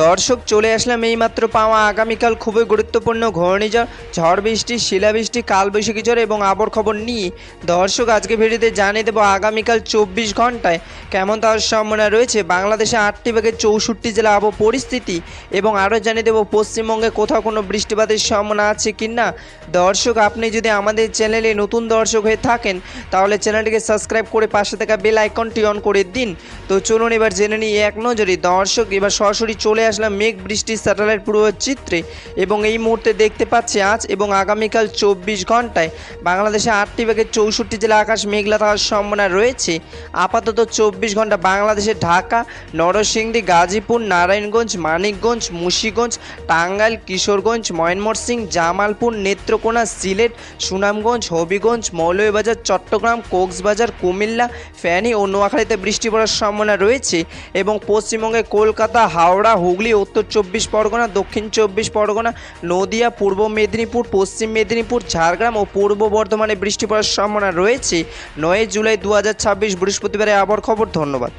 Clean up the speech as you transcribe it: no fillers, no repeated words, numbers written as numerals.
দর্শক চলে আসলাম এইমাত্র পাওয়া আগামীকাল খুবই গুরুত্বপূর্ণ ঘূর্ণিঝড়, ঝড় বৃষ্টি, শিলাবৃষ্টি, কালবৈশাখী ঝড় এবং আবহাওয়ার খবর নিয়ে। দর্শক আজকে ভিডিওতে জানিয়ে দেবো আগামীকাল 24 ঘন্টায় কেমন তার সম্ভাবনা রয়েছে বাংলাদেশে 8টি ভাগের 64 জেলা আবহাওয়া পরিস্থিতি, এবং আরও জানিয়ে দেবো পশ্চিমবঙ্গে কোথাও কোনো বৃষ্টিপাতের সম্ভাবনা আছে কি না। দর্শক আপনি যদি আমাদের চ্যানেলে নতুন দর্শক হয়ে থাকেন তাহলে চ্যানেলটিকে সাবস্ক্রাইব করে পাশে থাকা বেল আইকনটি অন করে দিন। তো চলুন এবার জেনে নিই এক নজরে। দর্শক এবার সরাসরি চলে আসলাম মেঘ বৃষ্টির স্যাটেলাইট পূর্বচিত্রে, এবং এই মুহূর্তে দেখতে পাচ্ছি আজ এবং আগামীকাল 24 ঘন্টায় বাংলাদেশে 8টি ভাগের 64 জেলা আকাশ মেঘলা থাকার সম্ভাবনা রয়েছে। আপাতত 24 ঘন্টা বাংলাদেশে ঢাকা, নরসিংদী, গাজীপুর, নারায়ণগঞ্জ, মানিকগঞ্জ, মুন্সিগঞ্জ, টাঙ্গাইল, কিশোরগঞ্জ, ময়মনসিংহ, জামালপুর, নেত্রকোনা, সিলেট, সুনামগঞ্জ, হবিগঞ্জ, মৌলভীবাজার, চট্টগ্রাম, কক্সবাজার, কুমিল্লা, ফেনী ও নোয়াখালীতে বৃষ্টি পড়ার সম্ভাবনা রয়েছে। এবং পশ্চিমবঙ্গে কলকাতা, হাওড়া, হুগলি, উত্তর 24 পরগনা, দক্ষিণ 24 পরগনা, নদিয়া, পূর্ব মেদিনীপুর, পশ্চিম মেদিনীপুর, ঝাড়গ্রাম ও পূর্ব বর্ধমানে বৃষ্টি পড়ার সম্ভাবনা রয়েছে। 9 জুলাই 2026 বৃহস্পতিবারের আবহাওয়ার খবর। ধন্যবাদ।